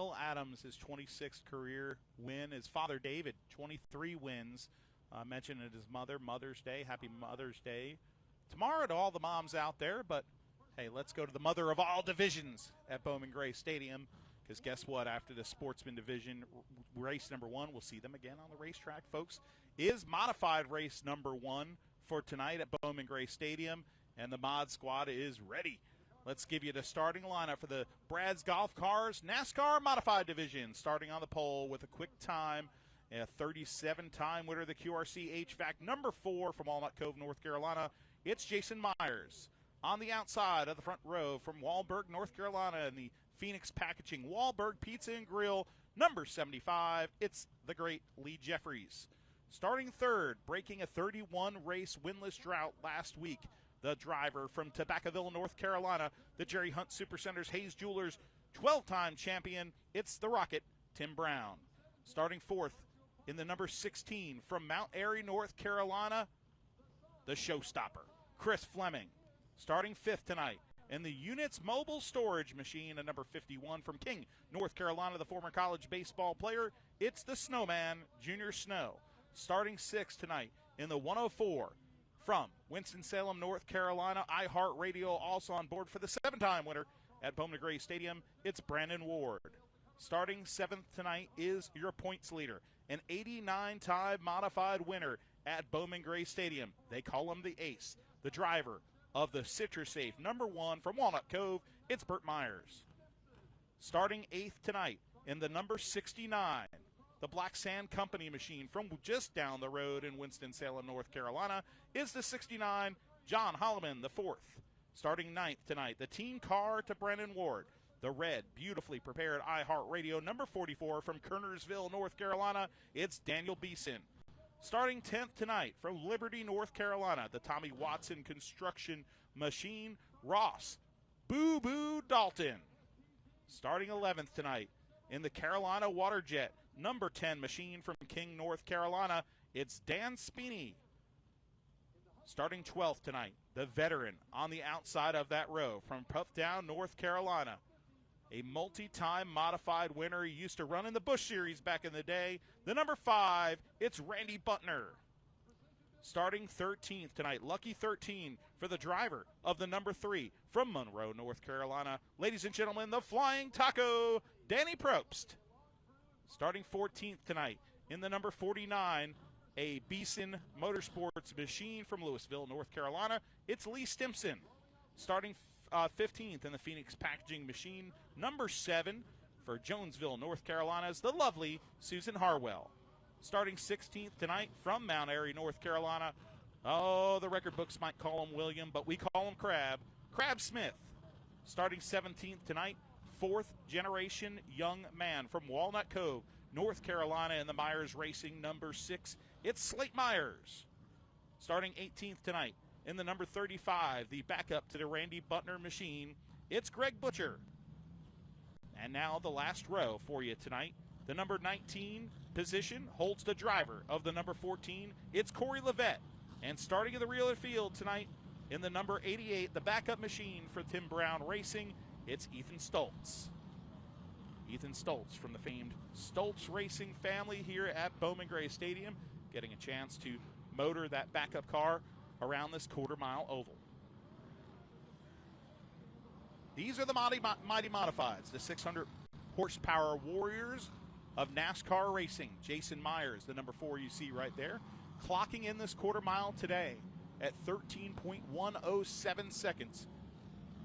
Michael Adams, his 26th career win. His father, David, 23 wins. Mentioned it his mother, Mother's Day. Happy Mother's Day tomorrow to all the moms out there. But, hey, let's go to the mother of all divisions at Bowman Gray Stadium. Because guess what? After the Sportsman Division, race number 1, we'll see them again on the racetrack, folks, is modified race number 1 for tonight at Bowman Gray Stadium. And the Mod Squad is ready. Let's give you the starting lineup for the Brad's Golf Cars NASCAR Modified Division. Starting on the pole with a quick time, a 37-time winner of the QRC HVAC number 4 from Walnut Cove, North Carolina. It's Jason Myers. On the outside of the front row from Wahlberg, North Carolina, in the Phoenix Packaging Wahlberg Pizza and Grill number 75. It's the great Lee Jeffries. Starting third, breaking a 31-race winless drought last week, the driver from Tobaccoville, North Carolina, the Jerry Hunt Supercenters Hayes Jewelers 12-time champion. It's the Rocket, Tim Brown. Starting fourth in the number 16 from Mount Airy, North Carolina, the showstopper, Chris Fleming. Starting fifth tonight in the Units Mobile Storage Machine, a number 51 from King, North Carolina, the former college baseball player, it's the Snowman, Junior Snow. Starting sixth tonight in the 104 from Winston-Salem, North Carolina, iHeartRadio also on board for the 7-time winner at Bowman Gray Stadium, it's Brandon Ward. Starting seventh tonight is your points leader, an 89-time modified winner at Bowman Gray Stadium. They call him the Ace, the driver of the Citrus Safe number 1 from Walnut Cove, it's Burt Myers. Starting eighth tonight in the number 69, the Black Sand Company machine from just down the road in Winston-Salem, North Carolina, is the 69, John Holloman, the 4th. Starting ninth tonight, the team car to Brandon Ward, the red, beautifully prepared iHeartRadio number 44 from Kernersville, North Carolina, it's Daniel Beeson. Starting 10th tonight from Liberty, North Carolina, the Tommy Watson construction machine, Ross Boo Boo Dalton. Starting 11th tonight in the Carolina Waterjet number 10 machine from King, North Carolina, it's Dan Speeney. Starting 12th tonight, the veteran on the outside of that row from Puffdown, North Carolina, a multi-time modified winner. He used to run in the Busch Series back in the day. The number 5, it's Randy Butner. Starting 13th tonight, lucky 13 for the driver of the number 3 from Monroe, North Carolina. Ladies and gentlemen, the Flying Taco, Danny Probst. Starting 14th tonight in the number 49, a Beeson Motorsports machine from Louisville, North Carolina, it's Lee Stimson. Starting 15th in the Phoenix Packaging machine, number 7 for Jonesville, North Carolina, is the lovely Susan Harwell. Starting 16th tonight from Mount Airy, North Carolina, the record books might call him William, but we call him Crab Smith. Starting 17th tonight, 4th generation young man from Walnut Cove, North Carolina, in the Myers Racing number 6, it's Slate Myers. Starting 18th tonight in the number 35, the backup to the Randy Butner machine, it's Greg Butcher. And now the last row for you tonight. The number 19 position holds the driver of the number 14, it's Corey Levette. And starting in the rear field tonight in the number 88, the backup machine for Tim Brown Racing, it's Ethan Stoltz. Ethan Stoltz from the famed Stoltz Racing family here at Bowman Gray Stadium, getting a chance to motor that backup car around this quarter-mile oval. These are the Mighty Modifieds, the 600-horsepower warriors of NASCAR racing. Jason Myers, the number 4 you see right there, clocking in this quarter-mile today at 13.107 seconds,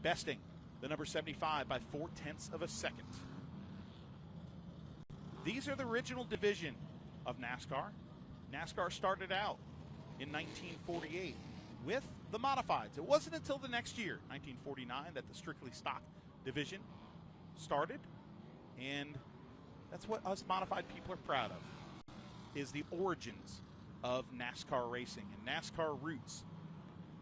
besting the number 75 by 0.4 of a second. These are the original division of NASCAR. NASCAR started out in 1948 with the modifieds. It wasn't until the next year, 1949, that the strictly stock division started, and that's what us modified people are proud of, is the origins of NASCAR racing and NASCAR roots.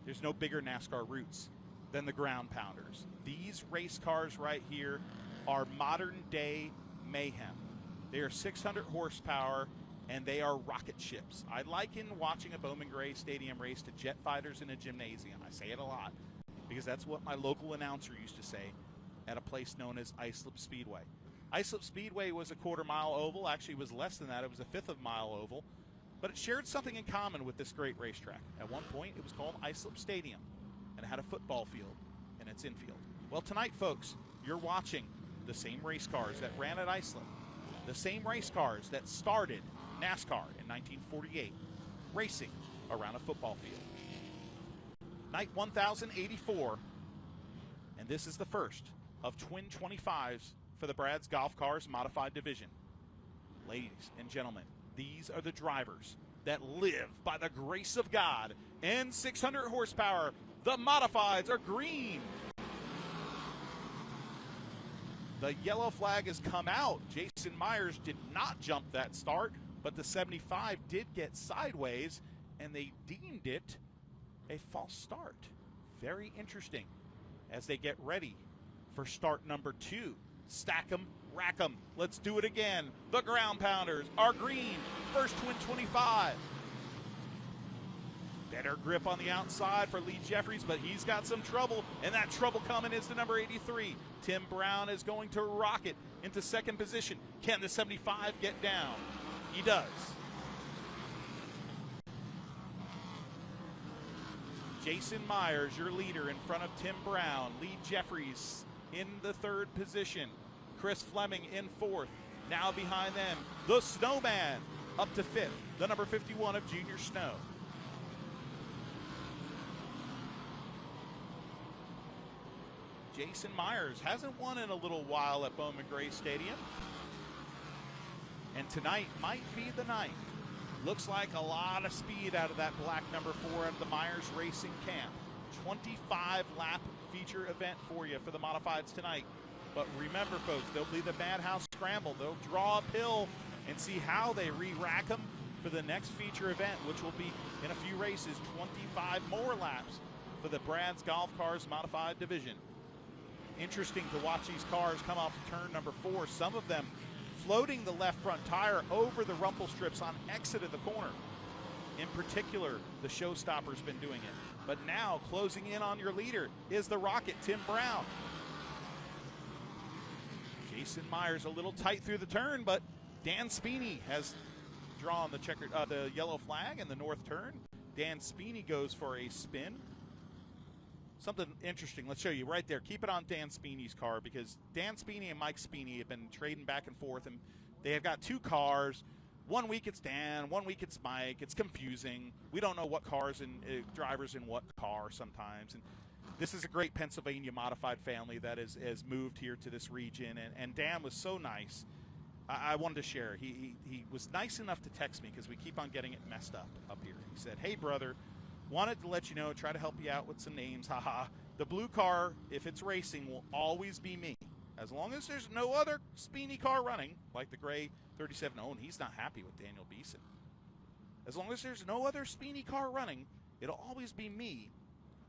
There's no bigger NASCAR roots than the ground pounders. These race cars right here are modern day mayhem. They are 600 horsepower and they are rocket ships. I liken watching a Bowman Gray Stadium race to jet fighters in a gymnasium. I say it a lot because that's what my local announcer used to say at a place known as Islip Speedway. Islip Speedway was a quarter-mile oval. Actually, it was less than that. It was a fifth of a mile oval. But it shared something in common with this great racetrack. At one point, it was called Islip Stadium, and it had a football field in its infield. Well, tonight, folks, you're watching the same race cars that ran at Islip, the same race cars that started NASCAR in 1948, racing around a football field. Night 1084, and this is the first of twin 25s for the Brad's Golf Cars Modified Division. Ladies and gentlemen, these are the drivers that live by the grace of God and 600 horsepower. The Modifieds are green. The yellow flag has come out. Jason Myers did not jump that start, but the 75 did get sideways, and they deemed it a false start. Very interesting as they get ready for start number 2. Stack 'em, rack 'em. Let's do it again. The ground pounders are green. First twin 25. Better grip on the outside for Lee Jeffries, but he's got some trouble, and that trouble coming is the number 83. Tim Brown is going to rocket into second position. Can the 75 get down? He does. Jason Myers, your leader, in front of Tim Brown. Lee Jeffries in the third position. Chris Fleming in fourth. Now behind them, the Snowman up to fifth, the number 51 of Junior Snow. Jason Myers hasn't won in a little while at Bowman Gray Stadium, and tonight might be the night. Looks like a lot of speed out of that black number 4 of the Myers Racing Camp. 25-lap feature event for you for the Modifieds tonight. But remember, folks, there'll be the Madhouse Scramble. They'll draw a pill and see how they re-rack them for the next feature event, which will be in a few races, 25 more laps for the Brad's Golf Cars Modified Division. Interesting to watch these cars come off turn number 4, some of them floating the left front tire over the rumble strips on exit of the corner. In particular, the Showstopper's been doing it. But now, closing in on your leader is the Rocket, Tim Brown. Jason Myers a little tight through the turn, but Dan Speeney has drawn the yellow flag in the north turn. Dan Speeney goes for a spin. Something interesting, let's show you right there. Keep it on Dan Speeney's car, because Dan Speeney and Mike Speeney have been trading back and forth, and they have got 2 cars. One week it's Dan, one week it's Mike. It's confusing. We don't know what cars and drivers in what car sometimes. And this is a great Pennsylvania modified family that has moved here to this region, and Dan was so nice. I wanted to share. He was nice enough to text me, because we keep on getting it messed up here. He said, "Hey, brother, wanted to let you know, try to help you out with some names. Haha. The blue car, if it's racing, will always be me. As long as there's no other Speeney car running, like the gray 37. Oh, and he's not happy with Daniel Beeson. As long as there's no other Speeney car running, it'll always be me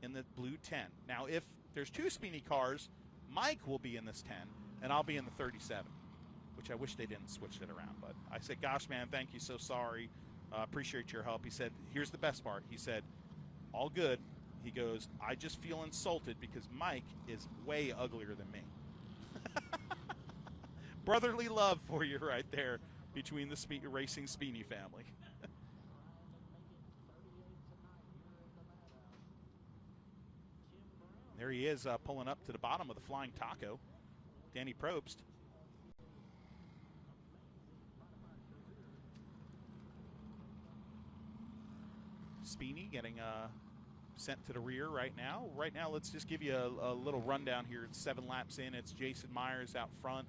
in the blue 10. Now, if there's 2 Speeney cars, Mike will be in this 10, and I'll be in the 37, which I wish they didn't switch it around. But I said, gosh, man, thank you, so sorry. Appreciate your help. He said, here's the best part. He said, all good. He goes, I just feel insulted because Mike is way uglier than me. Brotherly love for you right there between the Racing Speeney family. There he is, pulling up to the bottom of the Flying Taco, Danny Probst. Speeney getting sent to the rear right now. Right now, let's just give you a little rundown here. It's 7 laps in. It's Jason Myers out front,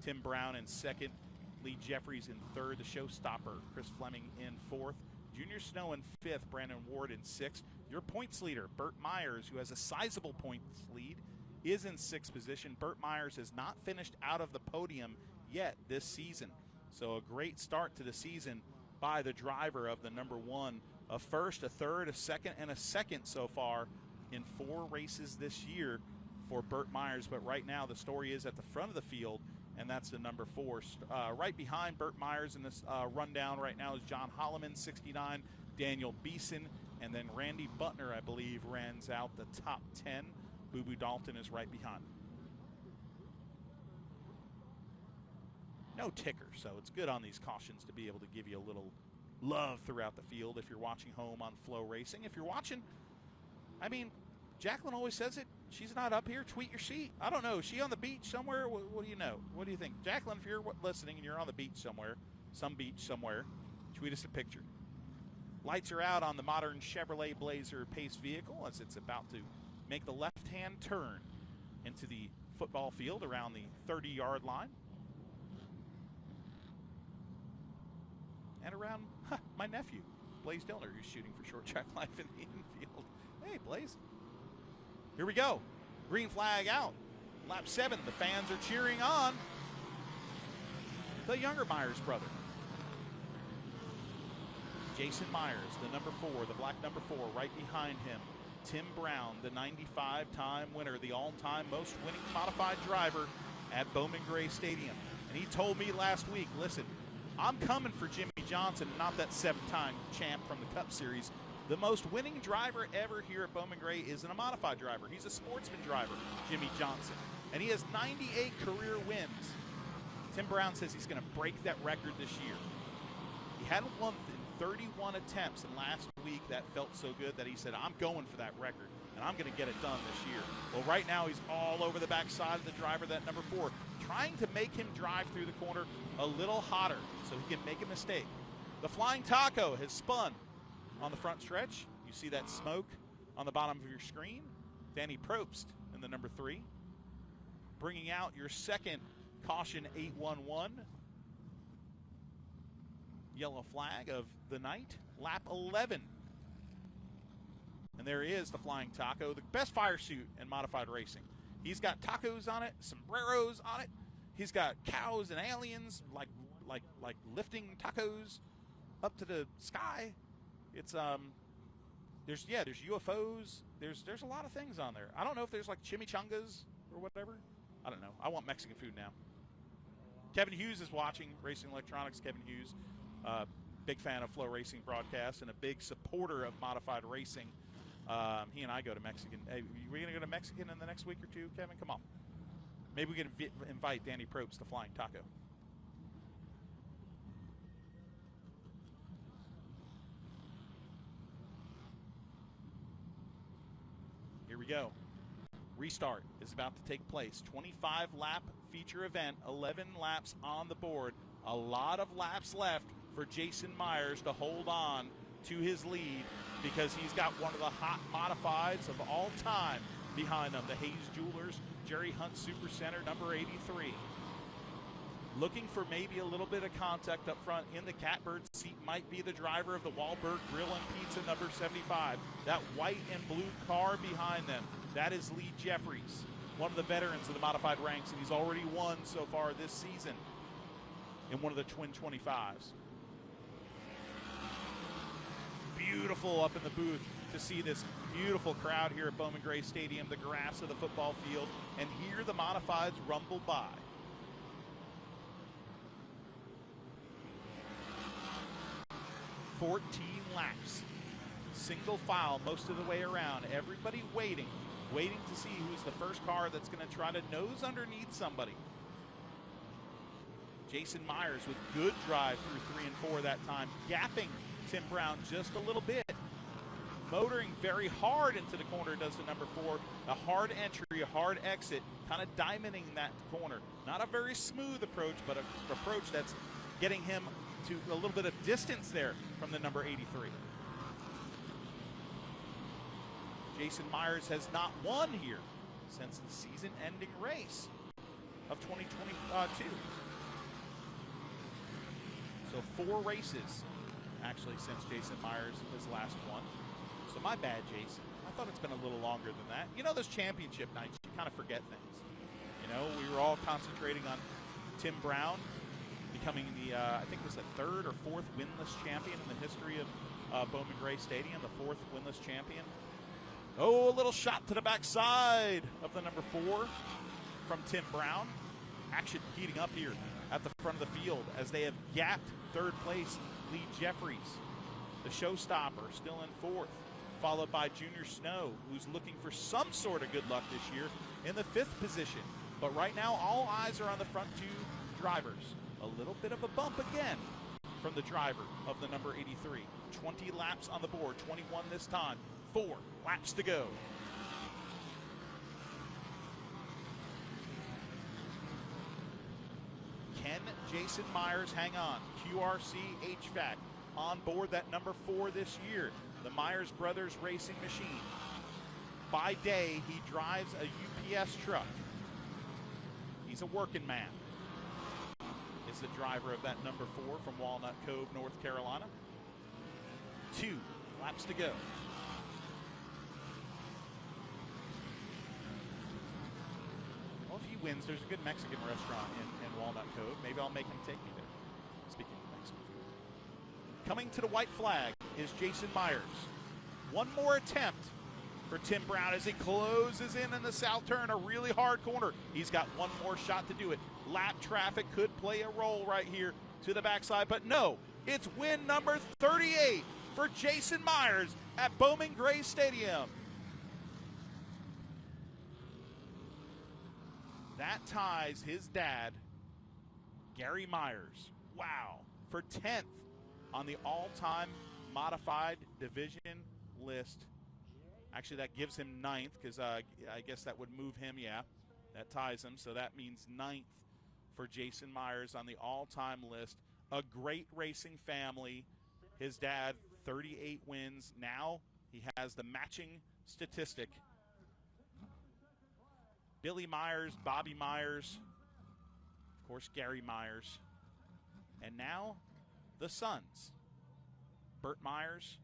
Tim Brown in second, Lee Jeffries in third, the Showstopper, Chris Fleming in fourth, Junior Snow in fifth, Brandon Ward in sixth. Your points leader, Burt Myers, who has a sizable points lead, is in sixth position. Burt Myers has not finished out of the podium yet this season. So a great start to the season by the driver of the number 1. A first, a third, a second, and a second so far in 4 races this year for Burt Myers. But right now the story is at the front of the field, and that's the number 4. Right behind Burt Myers in this rundown right now is John Holloman, 69, Daniel Beeson, and then Randy Butner, I believe, runs out the top 10. Boo Boo Dalton is right behind. no ticker, so it's good on these cautions to be able to give you a little love throughout the field if you're watching home on Flow Racing. If you're watching, I mean, Jacqueline always says it. She's not up here. Tweet your seat. I don't know. Is she on the beach somewhere? What do you know? What do you think? Jacqueline, if you're listening and you're on the beach somewhere, some beach somewhere, tweet us a picture. Lights are out on the modern Chevrolet Blazer Pace vehicle as it's about to make the left-hand turn into the football field around the 30-yard line. And around my nephew, Blaze Dillner, who's shooting for Short Track Life in the infield. Hey, Blaze. Here we go. Green flag out. Lap 7. The fans are cheering on the younger Myers brother. Jason Myers, the number 4, the black number 4, right behind him. Tim Brown, the 95-time winner, the all-time most winning modified driver at Bowman Gray Stadium. And he told me last week, listen, I'm coming for Jimmy Johnson, not that 7-time champ from the Cup Series. The most winning driver ever here at Bowman Gray isn't a modified driver. He's a sportsman driver, Jimmy Johnson. And he has 98 career wins. Tim Brown says he's going to break that record this year. He hadn't won in 31 attempts, and last week that felt so good that he said, I'm going for that record, and I'm going to get it done this year. Well, right now he's all over the backside of the driver, that number 4, trying to make him drive through the corner a little hotter so he can make a mistake. The Flying Taco has spun on the front stretch. You see that smoke on the bottom of your screen. Danny Probst in the number 3. Bringing out your second caution 811. Yellow flag of the night. Lap 11. And there is the Flying Taco, the best fire suit in modified racing. He's got tacos on it, sombreros on it. He's got cows and aliens like lifting tacos up to the sky. It's there's UFOs. There's a lot of things on there. I don't know if there's like chimichangas or whatever. I don't know. I want Mexican food now. Kevin Hughes is watching Racing Electronics. Kevin Hughes, big fan of Flow Racing broadcast and a big supporter of modified racing. He and I go to Mexican. Hey, we're going to go to Mexican in the next week or two, Kevin? Come on. Maybe we can invite Danny Probst, the Flying Taco. Here we go. Restart is about to take place. 25-lap feature event, 11 laps on the board. A lot of laps left for Jason Myers to hold on to his lead because he's got one of the hot modifieds of all time behind him, the Hayes Jewelers Jerry Hunt Super Center number 83. Looking for maybe a little bit of contact up front in the catbird seat might be the driver of the Wahlberg Grill and Pizza number 75. That white and blue car behind them, that is Lee Jeffries, one of the veterans of the modified ranks, and he's already won so far this season in one of the twin 25s. Beautiful up in the booth to see this beautiful crowd here at Bowman Gray Stadium, the grass of the football field, and hear the modifieds rumble by. "14 laps, single file most of the way around. Everybody waiting to see who's the first car that's going to try to nose underneath somebody." Jason Myers with good drive through 3 and 4 that time, gapping Tim Brown just a little bit. Motoring very hard into the corner does the number 4. A hard entry, a hard exit, kind of diamonding that corner. Not a very smooth approach, but an approach that's getting him to a little bit of distance there from the number 83. Jason Myers has not won here since the season-ending race of 2022. So 4 races, actually, since Jason Myers has last won. So my bad, Jason. I thought it's been a little longer than that. You know, those championship nights, you kind of forget things. You know, we were all concentrating on Tim Brown becoming the, I think it was the 3rd or 4th winless champion in the history of Bowman Gray Stadium, the 4th winless champion. Oh, a little shot to the backside of the number 4 from Tim Brown. Action heating up here at the front of the field as they have gapped 3rd place Lee Jeffries. The showstopper still in 4th, followed by Junior Snow, who's looking for some sort of good luck this year in the 5th position. But right now, all eyes are on the front 2 drivers. A little bit of a bump again from the driver of the number 83. 20 laps on the board, 21 this time. 4 laps to go. Can Jason Myers hang on? QRC HVAC on board that number 4 this year. The Myers Brothers Racing Machine. By day, he drives a UPS truck. He's a working man. Is the driver of that number 4 from Walnut Cove, North Carolina. 2 laps to go. Well, if he wins, there's a good Mexican restaurant in Walnut Cove. Maybe I'll make him take me there. Speaking of Mexican food. Coming to the white flag is Jason Myers. One more attempt for Tim Brown as he closes in the south turn, a really hard corner. He's got one more shot to do it. Lap traffic could play a role right here to the backside, but no, it's win number 38 for Jason Myers at Bowman Gray Stadium. That ties his dad, Gary Myers, wow, for 10th on the all-time modified division list. Actually, that gives him 9th because I guess that would move him, yeah. That ties him, so that means 9th for Jason Myers on the all-time list. A great racing family. His dad, 38 wins. Now he has the matching statistic. Billy Myers, Bobby Myers, of course, Gary Myers. And now the sons. Burt Myers,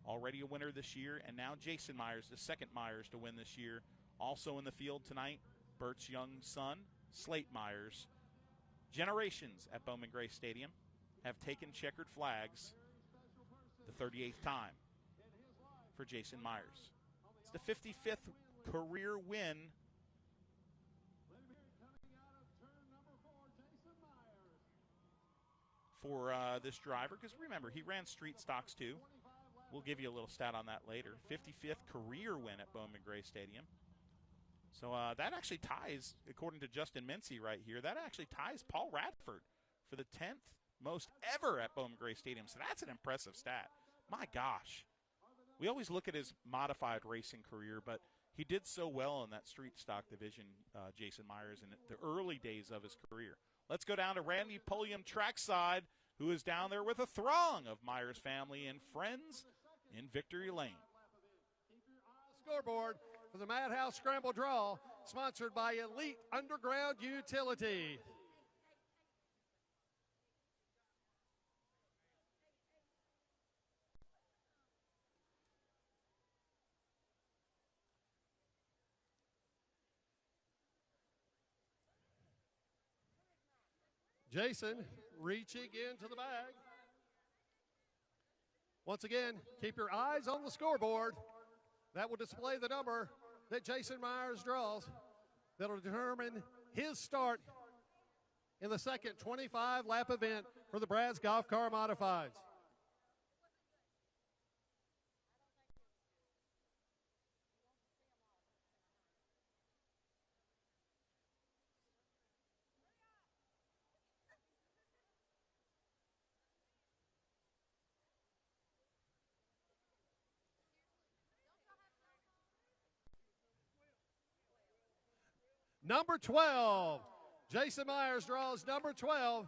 already a winner this year, and now Jason Myers, the second Myers to win this year. Also in the field tonight, Burt's young son, Slate Myers. Generations at Bowman Gray Stadium have taken checkered flags the 38th time for Jason Myers. It's the 55th career win for this driver, because remember, he ran street stocks too. We'll give you a little stat on that later. 55th career win at Bowman Gray Stadium. So that actually ties, according to Justin Mincy right here, that actually ties Paul Radford for the 10th most ever at Bowman Gray Stadium. So that's an impressive stat. My gosh. We always look at his modified racing career, but he did so well in that street stock division, Jason Myers, in the early days of his career. Let's go down to Randy Pulliam trackside, who is down there with a throng of Myers family and friends in Victory Lane. Scoreboard for the Madhouse Scramble Draw, sponsored by Elite Underground Utility. Jason reaching into the bag. Once again, keep your eyes on the scoreboard. That will display the number that Jason Myers draws. That'll determine his start in the second 25-lap event for the Brad's Golf Car Modifieds. Number 12, Jason Myers draws number 12.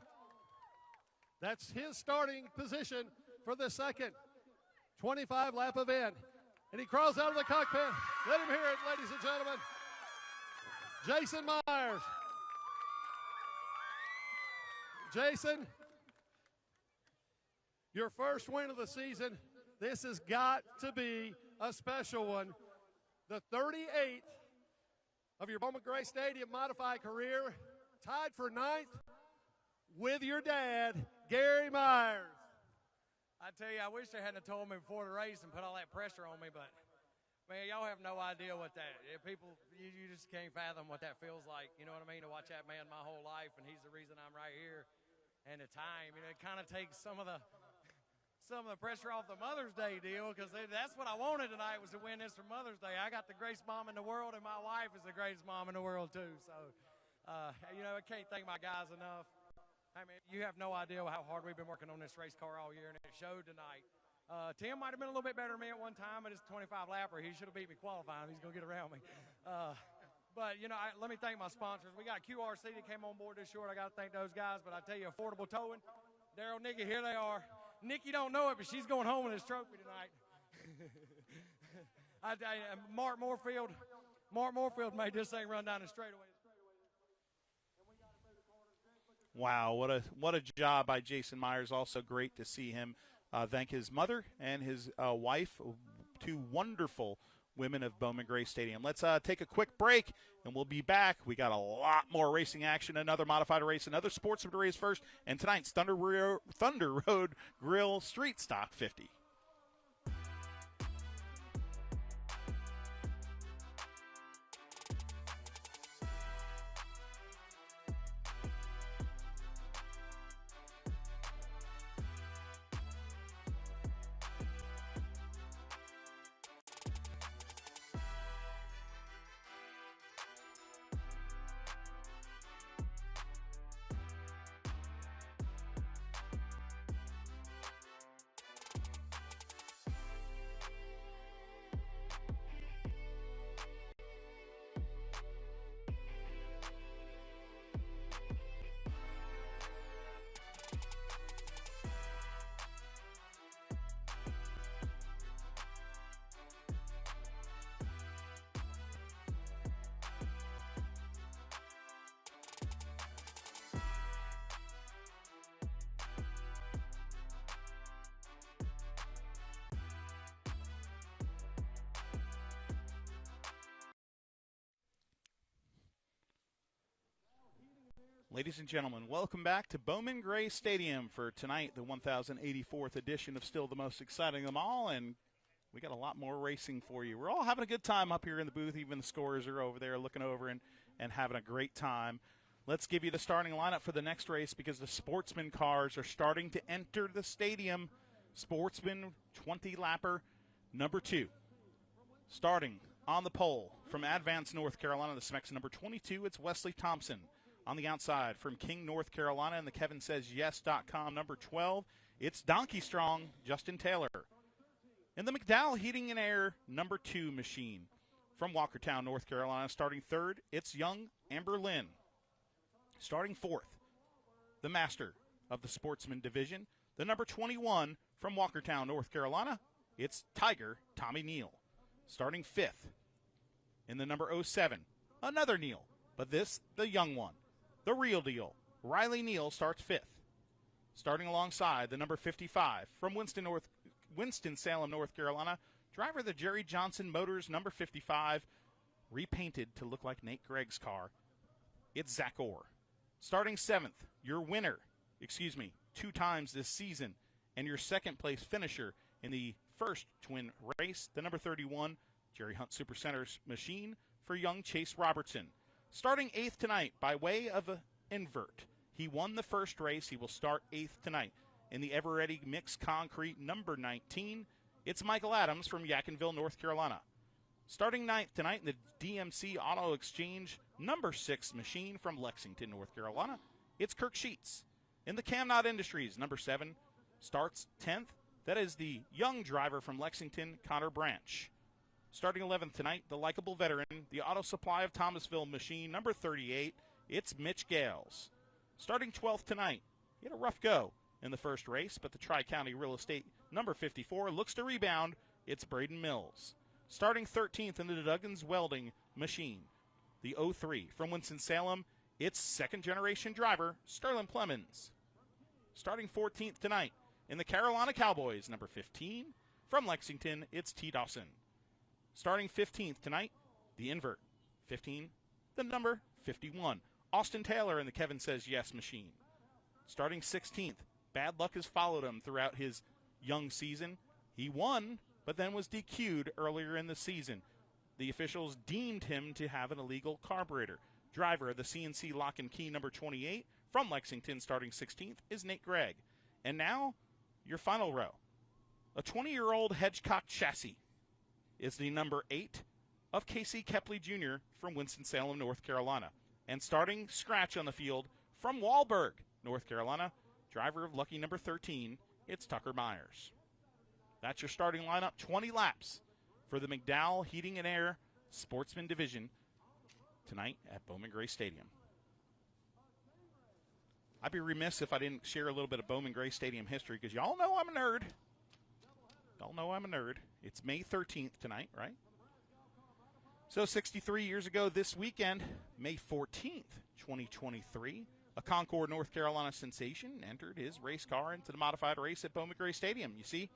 That's his starting position for the second 25-lap event. And he crawls out of the cockpit. Let him hear it, ladies and gentlemen. Jason Myers. Jason, your first win of the season. This has got to be a special one. The 38th of your Bowman Gray Stadium modified career, tied for 9th with your dad, Gary Myers. I tell you, I wish they hadn't told me before the race and put all that pressure on me, but, man, y'all have no idea what that, people, you just can't fathom what that feels like, you know what I mean, to watch that man my whole life, and he's the reason I'm right here. And the time, it kind of takes some of the pressure off the Mother's Day deal, because that's what I wanted tonight, was to win this for Mother's Day. I got the greatest mom in the world, and my wife is the greatest mom in the world too. So, I can't thank my guys enough. Hey, man, you have no idea how hard we've been working on this race car all year, and it showed tonight. Tim might have been a little bit better than me at one time, but it's a 25-lapper. He should have beat me qualifying. He's going to get around me. But, you know, let me thank my sponsors. We got QRC that came on board this short. I got to thank those guys. But I tell you, Affordable Towing, Daryl, Nikki, here they are. Nikki don't know it, but she's going home with this trophy tonight. Mark Moorfield made this thing run down the straightaway. Wow, what a job by Jason Myers. Also great to see him thank his mother and his wife, two wonderful women of Bowman Gray Stadium. Let's take a quick break, and we'll be back. We got a lot more racing action, another modified race, another sportsman race first, and tonight's Thunder Road Grill Street Stock 50. Ladies and gentlemen, welcome back to Bowman Gray Stadium for tonight, the 1084th edition of Still the Most Exciting of Them All, and we got a lot more racing for you. We're all having a good time up here in the booth. Even the scorers are over there looking over and having a great time. Let's give you the starting lineup for the next race because the sportsman cars are starting to enter the stadium. Sportsman 20-lapper number 2. Starting on the pole from Advance, North Carolina, the specs number 22, it's Wesley Thompson. On the outside from King, North Carolina, and the KevinSaysYes.com, number 12, it's Donkey Strong, Justin Taylor. In the McDowell Heating and Air, number 2 machine. From Walkertown, North Carolina, starting third, it's young Amber Lynn. Starting fourth, the master of the Sportsman Division, the number 21 from Walkertown, North Carolina, it's Tiger Tommy Neal. Starting fifth, in the number 07, another Neal, but this, the young one. The real deal, Riley Neal starts fifth. Starting alongside the number 55 from Winston-Salem, North Carolina, driver of the Jerry Johnson Motors number 55, repainted to look like Nate Gregg's car. It's Zach Orr. Starting seventh, your winner, 2 times this season, and your second place finisher in the first twin race, the number 31, Jerry Hunt Supercenters machine for young Chase Robertson. Starting 8th tonight by way of an invert. He won the first race. He will start 8th tonight. In the Ever-Ready Mixed Concrete number 19, it's Michael Adams from Yadkinville, North Carolina. Starting 9th tonight in the DMC Auto Exchange number 6 machine from Lexington, North Carolina, it's Kirk Sheets. In the Camnod Industries number 7, starts 10th. That is the young driver from Lexington, Connor Branch. Starting 11th tonight, the likable veteran, the Auto Supply of Thomasville machine, number 38, it's Mitch Gales. Starting 12th tonight, he had a rough go in the first race, but the Tri-County Real Estate, number 54, looks to rebound, it's Braden Mills. Starting 13th in the Duggins Welding machine, the 03 from Winston-Salem, it's second-generation driver, Sterling Plemons. Starting 14th tonight in the Carolina Cowboys, number 15, from Lexington, it's T. Dawson. Starting 15th tonight, the invert, 15, the number 51, Austin Taylor in the Kevin Says Yes machine. Starting 16th, bad luck has followed him throughout his young season. He won, but then was DQ'd earlier in the season. The officials deemed him to have an illegal carburetor. Driver of the CNC Lock and Key number 28 from Lexington, starting 16th, is Nate Gregg. And now, your final row. A 20-year-old Hedgecock chassis is the number 8 of Casey Kepley Jr. from Winston-Salem, North Carolina. And starting scratch on the field from Wahlberg, North Carolina. Driver of lucky number 13, it's Tucker Myers. That's your starting lineup, 20 laps for the McDowell Heating and Air Sportsman Division tonight at Bowman Gray Stadium. I'd be remiss if I didn't share a little bit of Bowman Gray Stadium history because y'all know I'm a nerd. Y'all know I'm a nerd. It's May 13th tonight, right? So 63 years ago this weekend, May 14th, 2023, a Concord, North Carolina sensation entered his race car into the modified race at Bowman Gray Stadium. You see,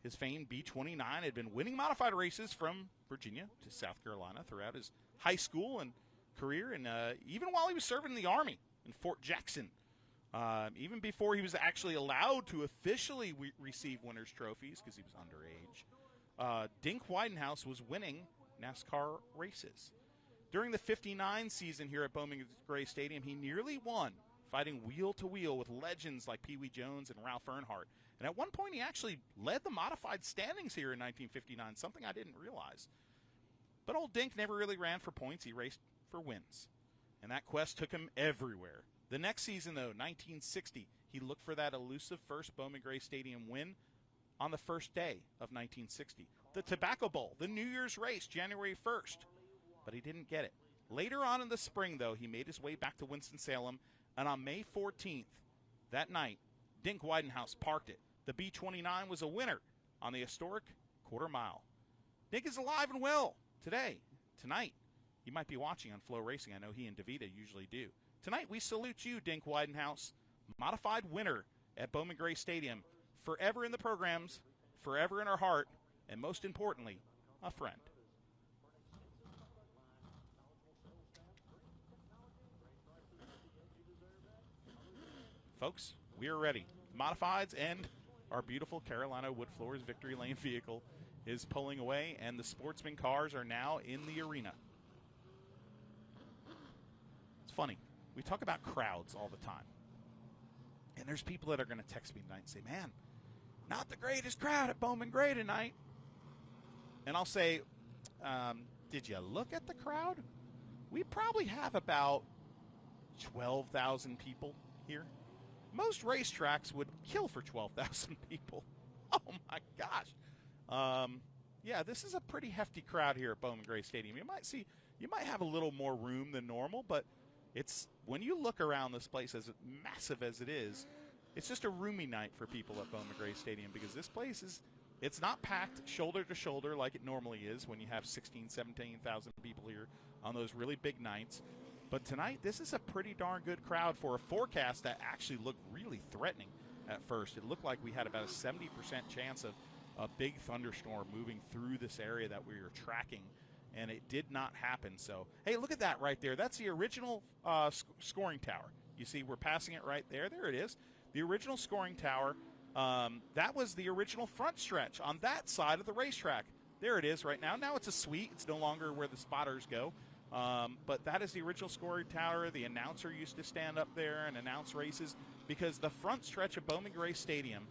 his famed B29 had been winning modified races from Virginia to South Carolina throughout his high school and career, and even while he was serving in the Army in Fort Jackson. Even before he was actually allowed to officially receive winner's trophies because he was underage, Dink Widenhouse was winning NASCAR races. During the 59 season here at Bowman Gray Stadium, he nearly won, fighting wheel-to-wheel with legends like Pee Wee Jones and Ralph Earnhardt. And at one point, he actually led the modified standings here in 1959, something I didn't realize. But old Dink never really ran for points. He raced for wins. And that quest took him everywhere. The next season, though, 1960, he looked for that elusive first Bowman Gray Stadium win on the first day of 1960. The Tobacco Bowl, the New Year's race, January 1st. But he didn't get it. Later on in the spring, though, he made his way back to Winston-Salem, and on May 14th, that night, Dink Widenhouse parked it. The B-29 was a winner on the historic quarter mile. Dink is alive and well tonight. You might be watching on Flow Racing. I know he and DeVita usually do. Tonight, we salute you, Dink Widenhouse, modified winner at Bowman Gray Stadium, forever in the programs, forever in our heart, and most importantly, a friend. Folks, we are ready. Modifieds and our beautiful Carolina Wood Floors Victory Lane vehicle is pulling away, and the sportsman cars are now in the arena. It's funny. We talk about crowds all the time. And there's people that are going to text me tonight and say, man, not the greatest crowd at Bowman Gray tonight. And I'll say, did you look at the crowd? We probably have about 12,000 people here. Most racetracks would kill for 12,000 people. Oh, my gosh. Yeah, this is a pretty hefty crowd here at Bowman Gray Stadium. You might have a little more room than normal, but it's when you look around this place, as massive as it is, it's just a roomy night for people at Bowman Gray Stadium because this place it's not packed shoulder to shoulder like it normally is when you have 16,000, 17,000 people here on those really big nights. But tonight, this is a pretty darn good crowd for a forecast that actually looked really threatening at first. It looked like we had about a 70% chance of a big thunderstorm moving through this area that we were tracking, and it did not happen. So, hey, look at that right there. That's the original scoring tower. You see, we're passing it right there. There it is. The original scoring tower. That was the original front stretch on that side of the racetrack. There it is right now. Now it's a suite. It's no longer where the spotters go. But that is the original scoring tower. The announcer used to stand up there and announce races because the front stretch of Bowman Gray Stadium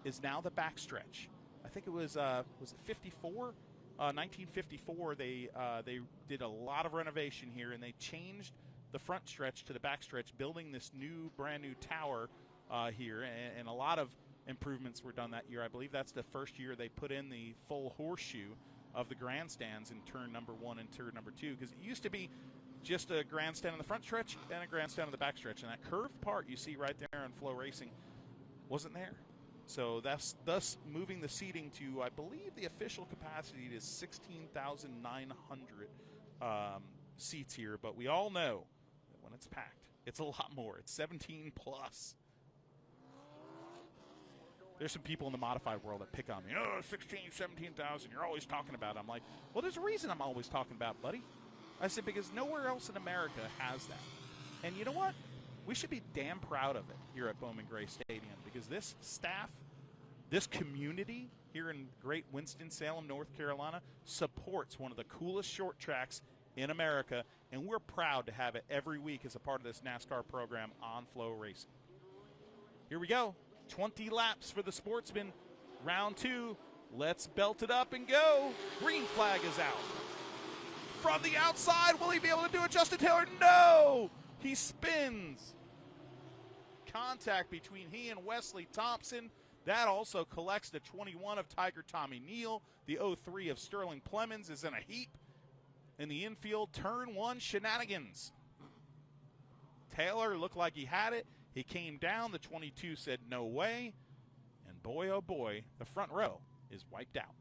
is now the back stretch. I think it was it 54? 1954, they did a lot of renovation here, and they changed the front stretch to the back stretch, building this brand new tower here, and a lot of improvements were done that year. I believe that's the first year they put in the full horseshoe of the grandstands in turn number 1 and turn number 2, because it used to be just a grandstand on the front stretch and a grandstand on the back stretch, and that curved part you see right there on Flow Racing wasn't there. So that's thus moving the seating to, I believe the official capacity is 16,900 seats here, but we all know that when it's packed, it's a lot more. It's 17 plus. There's some people in the modified world that pick on me. 16, 17,000, you're always talking about it. I'm like, well, there's a reason I'm always talking about it, buddy. I said, because nowhere else in America has that. And you know what? We should be damn proud of it here at Bowman Gray Stadium, because this staff, this community here in great Winston-Salem, North Carolina, supports one of the coolest short tracks in America, and we're proud to have it every week as a part of this NASCAR program on Flow Racing. Here we go. 20 laps for the sportsman. Round 2. Let's belt it up and go. Green flag is out. From the outside, will he be able to do it, Justin Taylor? No! He spins. contact between he and Wesley Thompson. That also collects the 21 of Tiger Tommy Neal. The 03 of Sterling Clemens is in a heap. In the infield, turn one shenanigans. Taylor looked like he had it. He came down. The 22 said no way. And boy, oh boy, the front row is wiped out.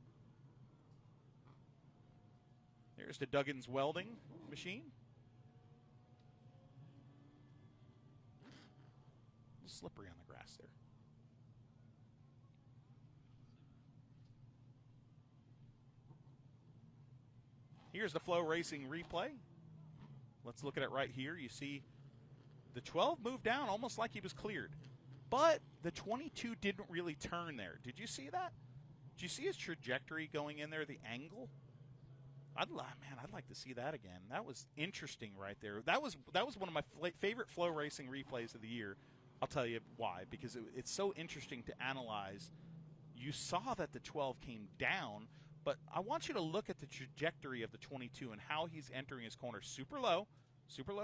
There's the Duggan's welding machine. A little slippery on the grass there. Here's the Flow Racing replay. Let's look at it right here. You see the 12 moved down almost like he was cleared. But the 22 didn't really turn there. Did you see that? Did you see his trajectory going in there, the angle? I'd like to see that again. That was interesting right there. That was one of my favorite Flow Racing replays of the year. I'll tell you why. Because it's so interesting to analyze. You saw that the 12 came down, but I want you to look at the trajectory of the 22 and how he's entering his corner. Super low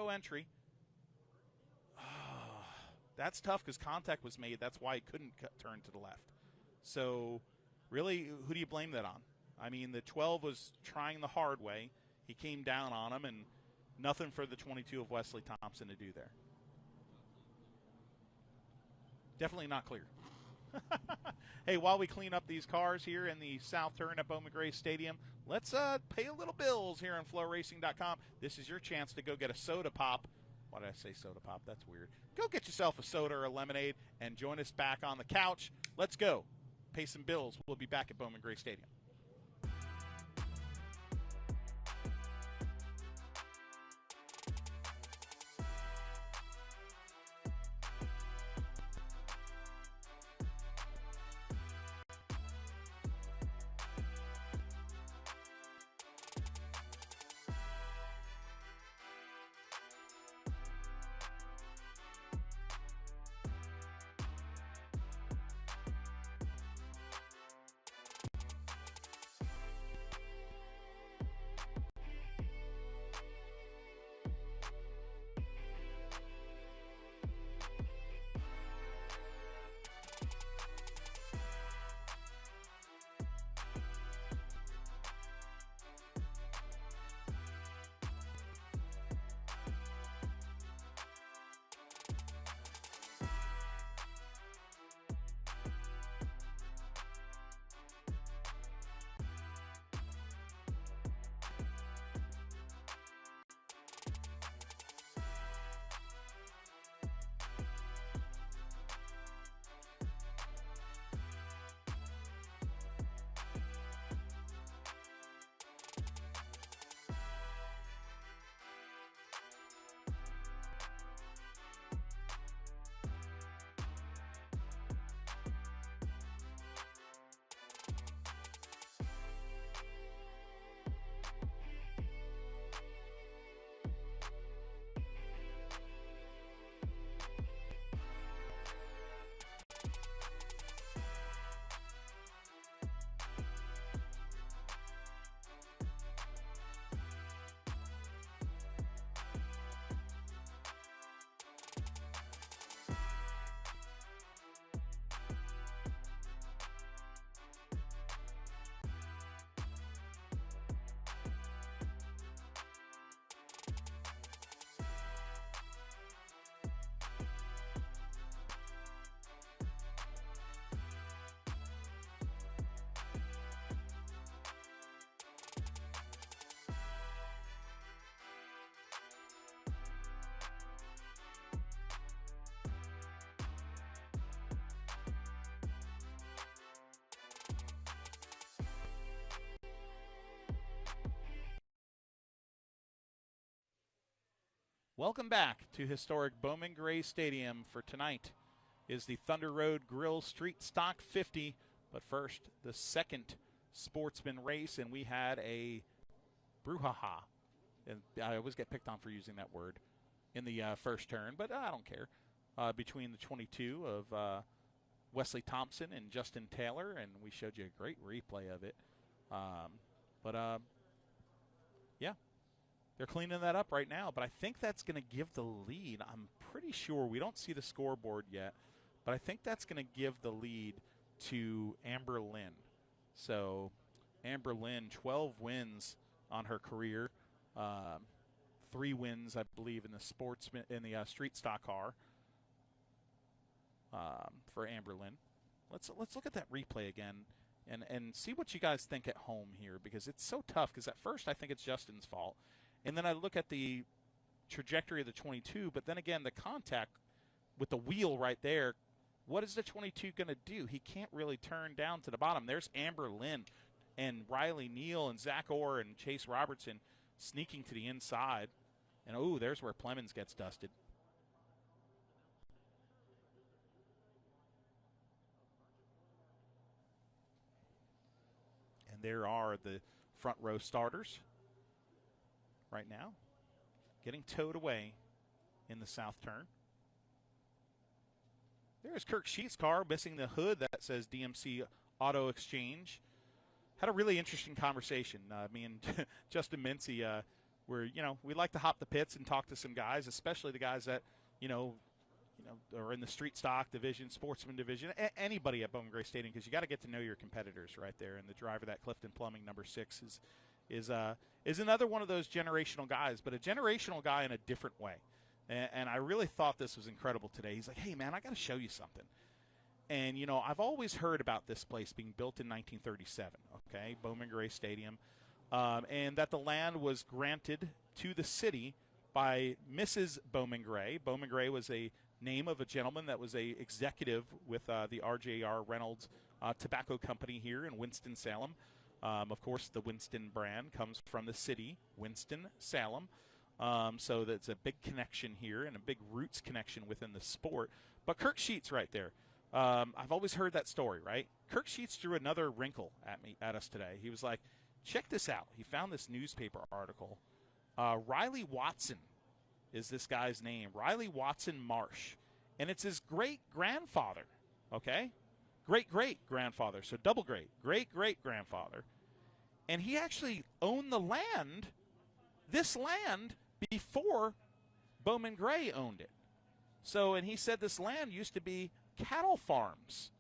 entry. Oh, that's tough because contact was made. That's why he couldn't turn to the left. So, really, who do you blame that on? I mean, the 12 was trying the hard way. He came down on him, and nothing for the 22 of Wesley Thompson to do there. Definitely not clear. Hey, while we clean up these cars here in the South Turn at Bowman Gray Stadium, let's pay a little bills here on FlowRacing.com. This is your chance to go get a soda pop. Why did I say soda pop? That's weird. Go get yourself a soda or a lemonade and join us back on the couch. Let's go. Pay some bills. We'll be back at Bowman Gray Stadium. Welcome back to historic Bowman Gray Stadium. For tonight is the Thunder Road Grill Street Stock 50. But first, the second sportsman race, and we had a brouhaha. And I always get picked on for using that word in the first turn, but I don't care. Between the 22 of Wesley Thompson and Justin Taylor, and we showed you a great replay of it. Yeah. They're cleaning that up right now, but I think that's going to give the lead. I'm pretty sure. We don't see the scoreboard yet, but I think that's going to give the lead to Amber Lynn. So Amber Lynn, 12 wins on her career, 3 wins, I believe, in the street stock car for Amber Lynn. Let's look at that replay again and see what you guys think at home here, because it's so tough. Because at first I think it's Justin's fault, and then I look at the trajectory of the 22, but then again the contact with the wheel right there. What is the 22 going to do? He can't really turn down to the bottom. There's Amber Lynn and Riley Neal and Zach Orr and Chase Robertson sneaking to the inside. And, there's where Plemons gets dusted. And there are the front row starters right now getting towed away in the south turn. There's Kirk Sheets' car missing the hood that says DMC Auto Exchange. Had a really interesting conversation. Me and Justin Mincy, we like to hop the pits and talk to some guys, especially the guys that, are in the street stock division, sportsman division, anybody at Bowman Gray Stadium, because you got to get to know your competitors right there. And the driver, that Clifton Plumbing number 6, is another one of those generational guys, but a generational guy in a different way. And I really thought this was incredible today. He's like, hey, man, I got to show you something. And, I've always heard about this place being built in 1937, okay, Bowman Gray Stadium, and that the land was granted to the city by Mrs. Bowman Gray. Bowman Gray was a name of a gentleman that was a executive with the RJR Reynolds Tobacco Company here in Winston-Salem. Of course, the Winston brand comes from the city, Winston-Salem. So that's a big connection here and a big roots connection within the sport. But Kirk Sheets right there. I've always heard that story, right? Kirk Sheets drew another wrinkle at us today. He was like, check this out. He found this newspaper article. Riley Watson is this guy's name. Riley Watson Marsh. And it's his great-grandfather, okay? Great-great-grandfather, so double great-great-great-grandfather. And he actually owned the land, this land, before Bowman Gray owned it. So, and he said this land used to be cattle farms.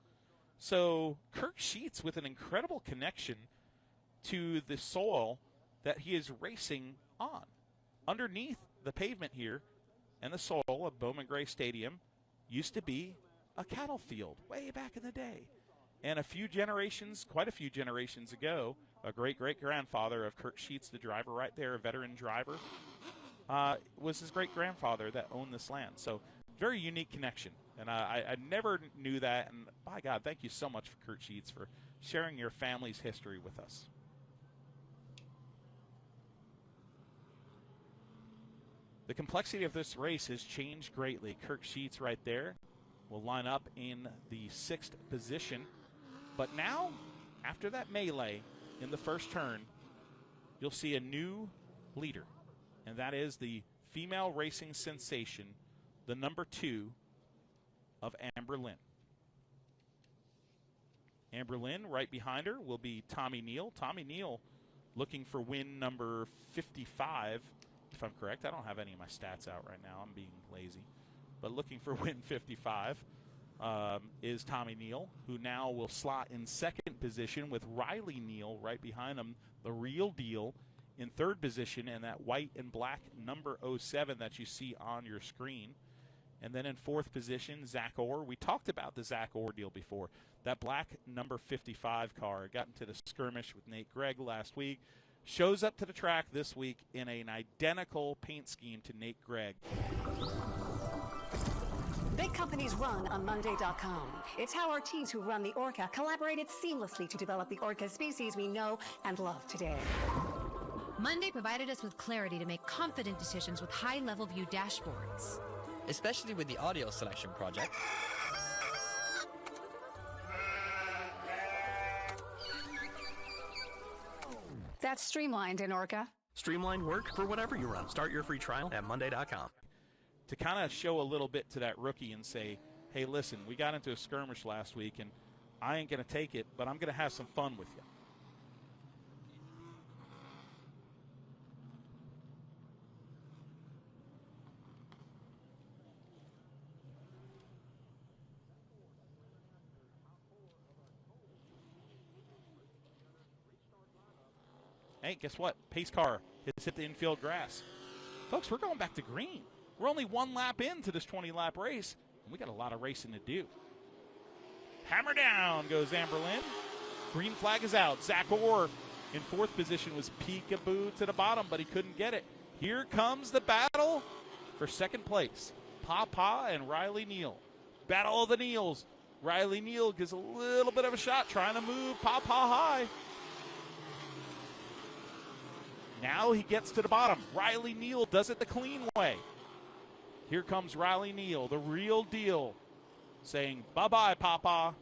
So Kirk Sheets with an incredible connection to the soil that he is racing on. Underneath the pavement here and the soil of Bowman Gray Stadium used to be a cattle field way back in the day. And quite a few generations ago, a great-great-grandfather of Kirk Sheets, the driver right there, a veteran driver, was his great-grandfather that owned this land. So very unique connection. And I never knew that. And by God, thank you so much for Kirk Sheets for sharing your family's history with us. The complexity of this race has changed greatly. Kirk Sheets right there will line up in the 6th position. But now, after that melee in the first turn, you'll see a new leader, and that is the female racing sensation, the number 2 of Amber Lynn. Amber Lynn, right behind her, will be Tommy Neal. Tommy Neal looking for win number 55, if I'm correct. I don't have any of my stats out right now. I'm being lazy. But looking for win 55 is Tommy Neal, who now will slot in 2nd position with Riley Neal right behind him, the real deal, in 3rd position, and that white and black number 07 that you see on your screen. And then in 4th position, Zach Orr. We talked about the Zach Orr deal before. That black number 55 car got into the skirmish with Nate Gregg last week. Shows up to the track this week in an identical paint scheme to Nate Gregg. Big companies run on Monday.com. It's how our teams who run the Orca collaborated seamlessly to develop the Orca species we know and love today. Monday provided us with clarity to make confident decisions with high-level view dashboards. Especially with the audio selection project. That's streamlined in Orca. Streamlined work for whatever you run. Start your free trial at Monday.com. To kind of show a little bit to that rookie and say, hey, listen, we got into a skirmish last week, and I ain't going to take it, but I'm going to have some fun with you. Hey, guess what? Pace car has hit the infield grass. Folks, we're going back to green. We're only one lap into this 20-lap race, and we got a lot of racing to do. Hammer down goes Amberlin. Green flag is out. Zach Orr in fourth position was peekaboo to the bottom, but he couldn't get it. Here comes the battle for second place. Papa and Riley Neal. Battle of the Neals. Riley Neal gives a little bit of a shot, trying to move Papa high. Now he gets to the bottom. Riley Neal does it the clean way. Here comes Riley Neal, the real deal, saying bye-bye, Papa.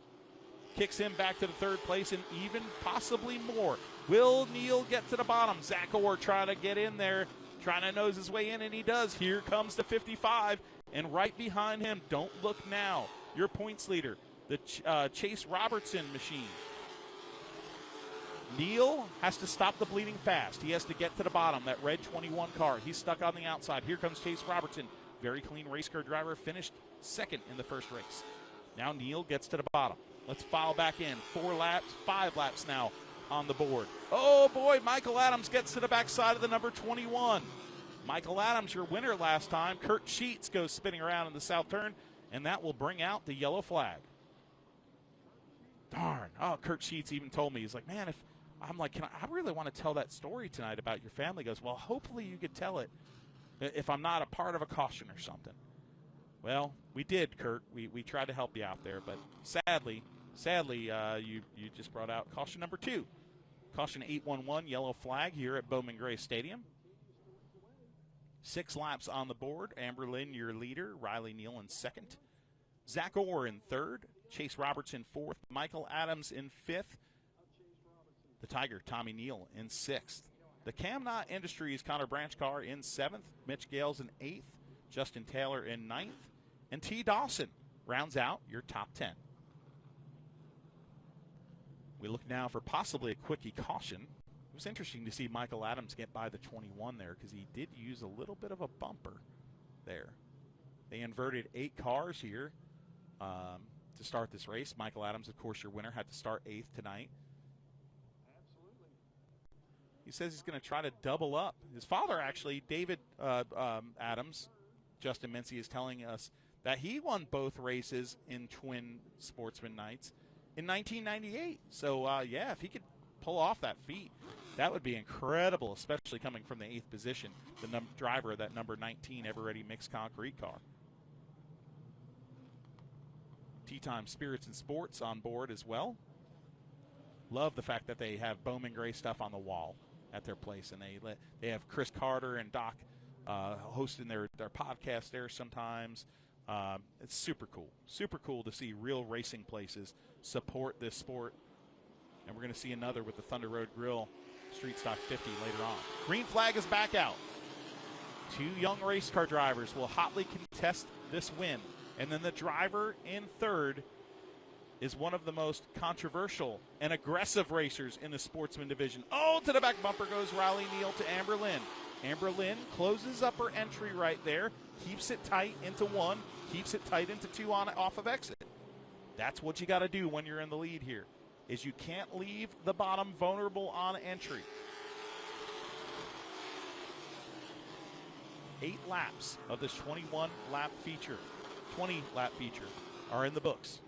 Kicks him back to the third place and even possibly more. Will Neal get to the bottom? Zach Orr trying to get in there, trying to nose his way in, and he does. Here comes the 55, and right behind him, don't look now, your points leader, the Chase Robertson machine. Neal has to stop the bleeding fast. He has to get to the bottom, that red 21 car. He's stuck on the outside. Here comes Chase Robertson. Very clean race car driver, finished second in the first race. Now Neal gets to the bottom. Let's file back in. 4 laps, 5 laps now on the board. Oh, boy, Michael Adams gets to the backside of the number 21. Michael Adams, your winner last time. Kurt Sheets goes spinning around in the south turn, and that will bring out the yellow flag. Darn. Oh, Kurt Sheets even told me, he's like, man, I really want to tell that story tonight about your family. He goes, well, hopefully you could tell it if I'm not a part of a caution or something. Well, we did, Kurt. We tried to help you out there, but sadly, you just brought out caution number 2. Caution 811, yellow flag here at Bowman Gray Stadium. 6 laps on the board. Amberlin, your leader. Riley Neal in second. Zach Orr in third. Chase Robertson fourth. Michael Adams in fifth. The Tiger, Tommy Neal, in sixth. The Camnot Industries Connor Branch car in seventh. Mitch Gales in eighth. Justin Taylor in ninth. And T. Dawson rounds out your top 10. We look now for possibly a quickie caution. It was interesting to see Michael Adams get by the 21 there because he did use a little bit of a bumper there. They inverted 8 cars here to start this race. Michael Adams, of course, your winner, had to start 8th tonight. He says he's going to try to double up. His father, actually, David Adams, Justin Mincy, is telling us that he won both races in Twin Sportsman Nights in 1998. So, yeah, if he could pull off that feat, that would be incredible, especially coming from the 8th position, the driver of that number 19 Ever-Ready Mixed Concrete car. Tea-Time Spirits and Sports on board as well. Love the fact that they have Bowman Gray stuff on the wall at their place, and they have Chris Carter and Doc hosting their podcast there sometimes. It's super cool to see real racing places support this sport, and we're going to see another with the Thunder Road Grill Street Stock 50 later on. Green flag is back out. 2 young race car drivers will hotly contest this win, and then the driver in third is one of the most controversial and aggressive racers in the sportsman division. Oh, to the back bumper goes Riley Neal to Amberlin. Amberlin closes up her entry right there, keeps it tight into 1, keeps it tight into 2 off of exit. That's what you got to do when you're in the lead here, is you can't leave the bottom vulnerable on entry. 8 laps of this 20-lap feature are in the books.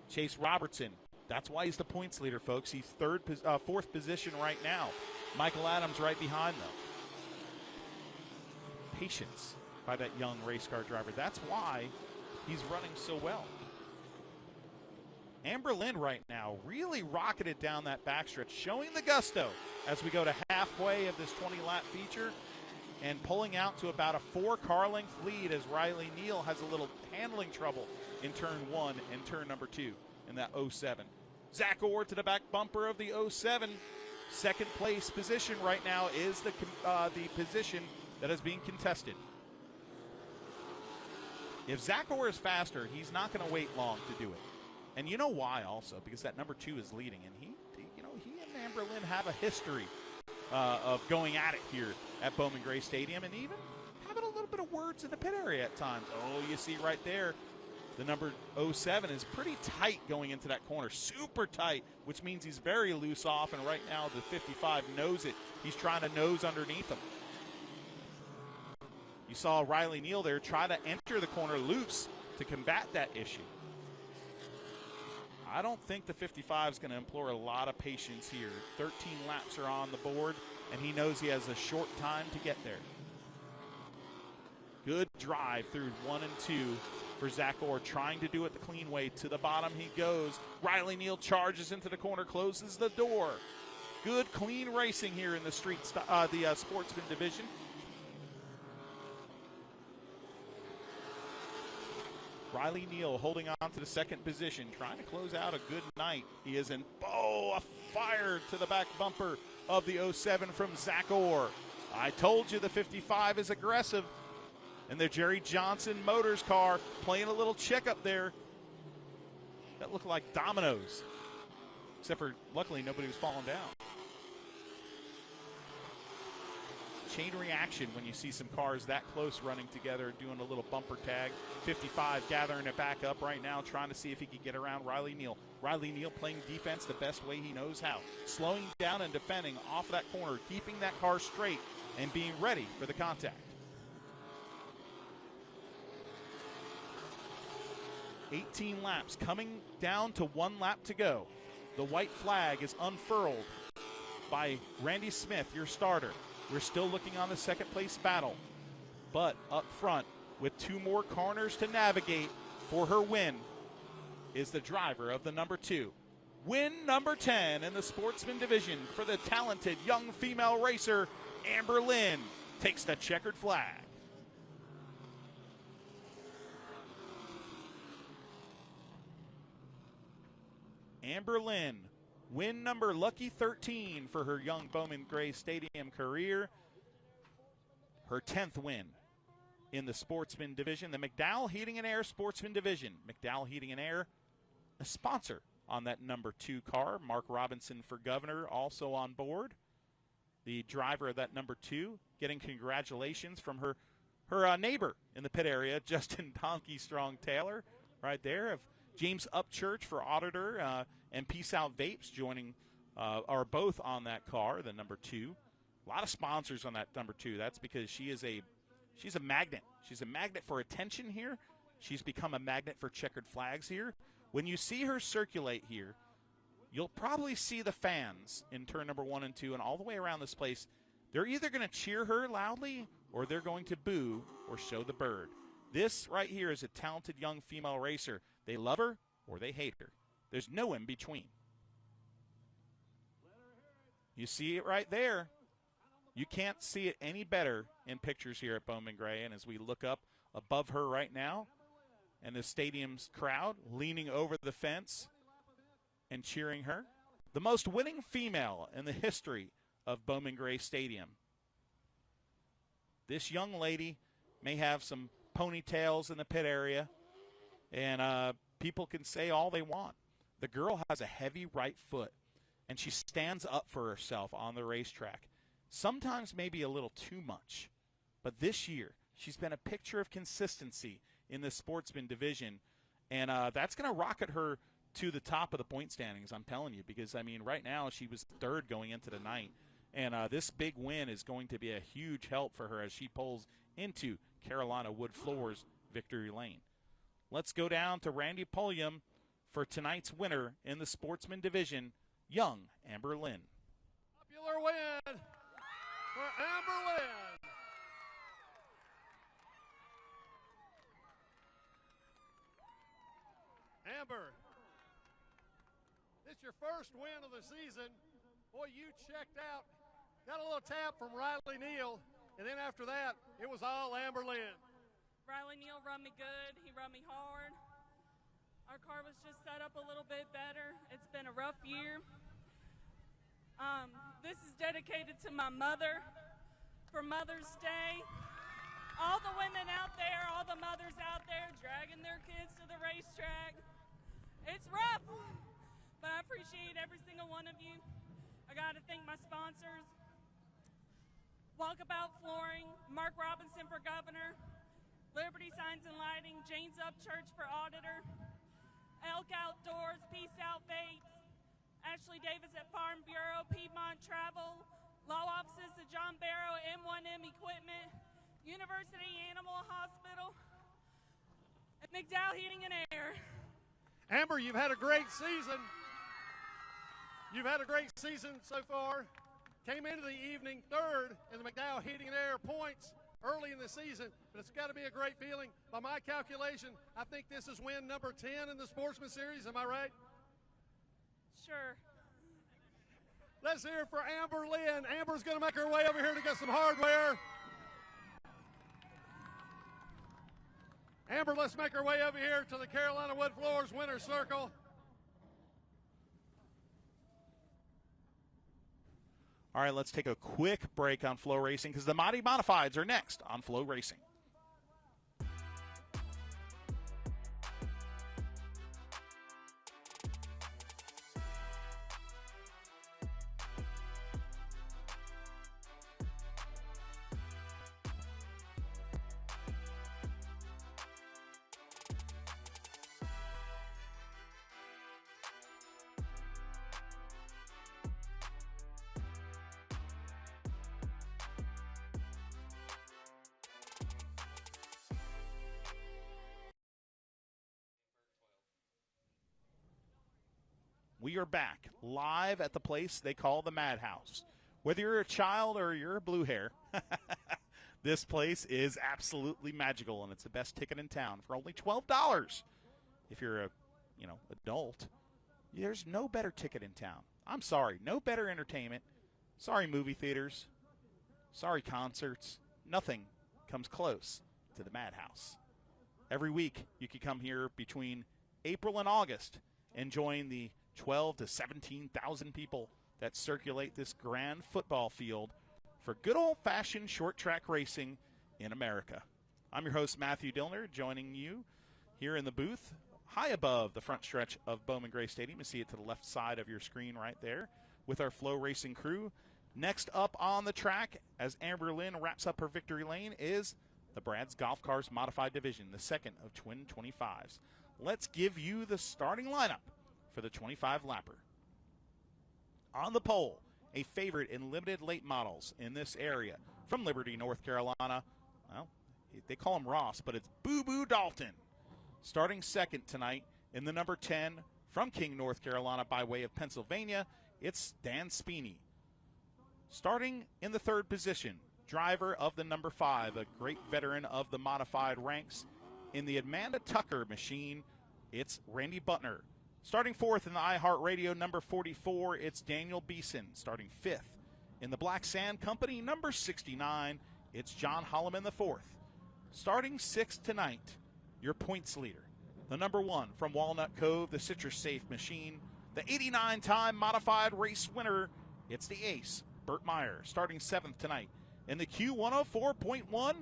Chase Robertson, that's why he's the points leader, folks. He's 4th position right now. Michael Adams right behind them. Patience by that young race car driver. That's why he's running so well. Amberlin right now really rocketed down that backstretch, showing the gusto as we go to halfway of this 20-lap feature and pulling out to about a 4-car length lead as Riley Neal has a little handling trouble in turn 1 and turn number 2 in that 07. Zach Orr to the back bumper of the 07. Second place position right now is the position that is being contested. If Zach Orr is faster, he's not going to wait long to do it. And you know why also, because that number 2 is leading, and he and Amberlin have a history of going at it here at Bowman Gray Stadium, and even having a little bit of words in the pit area at times. Oh, you see right there, The number 07 is pretty tight going into that corner, super tight, which means he's very loose off, and right now the 55 knows it. He's trying to nose underneath him. You saw Riley Neal there try to enter the corner loose to combat that issue. I don't think the 55 is going to employ a lot of patience here. 13 laps are on the board, and he knows he has a short time to get there. Good drive through 1 and 2 for Zach Orr, trying to do it the clean way. To the bottom he goes. Riley Neal charges into the corner, closes the door. Good, clean racing here in the Sportsman division. Riley Neal holding on to the second position, trying to close out a good night. He is in, a fire to the back bumper of the 07 from Zach Orr. I told you the 55 is aggressive. And the Jerry Johnson Motors car playing a little checkup there. That looked like dominoes. Except for, luckily, nobody was falling down. Chain reaction when you see some cars that close running together, doing a little bumper tag. 55 gathering it back up right now, trying to see if he can get around Riley Neal. Riley Neal playing defense the best way he knows how. Slowing down and defending off that corner, keeping that car straight, and being ready for the contact. 18 laps, coming down to 1 lap to go. The white flag is unfurled by Randy Smith, your starter. We're still looking on the second place battle. But up front, with 2 more corners to navigate for her win, is the driver of the number 2. Win number 10 in the Sportsman division for the talented young female racer, Amber Lynn, takes the checkered flag. Amber Lynn, win number lucky 13 for her young Bowman Gray Stadium career. Her 10th win in the Sportsman division, the McDowell Heating and Air Sportsman division. McDowell Heating and Air, a sponsor on that number 2 car. Mark Robinson for governor also on board. The driver of that number 2 getting congratulations from her neighbor in the pit area, Justin Donkey Strong Taylor, right there. Of James Upchurch for auditor, and Peace Out Vapes joining, are both on that car, the number 2. A lot of sponsors on that number 2. That's because she's a magnet. She's a magnet for attention here. She's become a magnet for checkered flags here. When you see her circulate here, you'll probably see the fans in turn number 1 and 2 and all the way around this place. They're either going to cheer her loudly or they're going to boo or show the bird. This right here is a talented young female racer. They love her or they hate her. There's no in between. You see it right there. You can't see it any better in pictures here at Bowman Gray. And as we look up above her right now, and the stadium's crowd leaning over the fence and cheering her, the most winning female in the history of Bowman Gray Stadium. This young lady may have some ponytails in the pit area, and people can say all they want. The girl has a heavy right foot, and she stands up for herself on the racetrack. Sometimes maybe a little too much, but this year she's been a picture of consistency in the Sportsman division, and that's going to rocket her to the top of the point standings, I'm telling you, because, I mean, right now she was 3rd going into the night, and this big win is going to be a huge help for her as she pulls into Carolina Wood Floors victory lane. Let's go down to Randy Pulliam for tonight's winner in the Sportsman division, young Amber Lynn. Popular win for Amber Lynn. Amber, it's your first win of the season. Boy, you checked out. Got a little tap from Riley Neal, and then after that, it was all Amber Lynn. Riley Neal run me good. He run me hard. Our car was just set up a little bit better. It's been a rough year. This is dedicated to my mother for Mother's Day. All the women out there, all the mothers out there dragging their kids to the racetrack. It's rough, but I appreciate every single one of you. I got to thank my sponsors, Walkabout Flooring, Mark Robinson for governor, Liberty Signs and Lighting, Jane's Up Church for Auditor, Elk Outdoors, Peace Out Baits, Ashley Davis at Farm Bureau, Piedmont Travel, Law Offices of John Barrow, M1M Equipment, University Animal Hospital, and McDowell Heating and Air. Amber, you've had a great season. You've had a great season so far. Came into the evening third in the McDowell Heating and Air points early in the season, but it's got to be a great feeling. By my calculation, I think this is win number 10 in the Sportsman Series. Am I right? Sure. Let's hear it for Amber Lynn. Amber's going to make her way over here to get some hardware. Amber, let's make our way over here to the Carolina Wood Floors Winner's Circle. All right, let's take a quick break on Flow Racing because the Mighty Modifieds are next on Flow Racing. We are back live at the place they call the Madhouse. Whether you're a child or you're a blue hair, this place is absolutely magical, and it's the best ticket in town for only $12. If you're a, adult, there's no better ticket in town. I'm sorry, no better entertainment. Sorry, movie theaters. Sorry, concerts. Nothing comes close to the Madhouse. Every week, you can come here between April and August and join the 12 to 17,000 people that circulate this grand football field for good old-fashioned short track racing in America. I'm your host, Matthew Dillner, joining you here in the booth, high above the front stretch of Bowman Gray Stadium. You see it to the left side of your screen right there with our Flow Racing crew. Next up on the track, as Amber Lynn wraps up her victory lane, is the Brad's Golf Cars Modified Division, the second of Twin 25s. Let's give you the starting lineup for the 25-lapper. On the pole, a favorite in limited late models in this area from Liberty, North Carolina. Well, they call him Ross, but it's Boo Boo Dalton. Starting second tonight in the number 10 from King, North Carolina by way of Pennsylvania, it's Dan Speeney. Starting in the third position, driver of the number 5, a great veteran of the modified ranks in the Amanda Tucker machine, it's Randy Butner. Starting fourth in the iHeartRadio number 44, it's Daniel Beeson. Starting fifth in the Black Sand Company number 69, it's John Holloman the fourth. Starting sixth tonight, your points leader, the number 1 from Walnut Cove, the Citrus Safe machine, the 89-time modified race winner, it's the ace, Burt Meyer. Starting seventh tonight in the Q104.1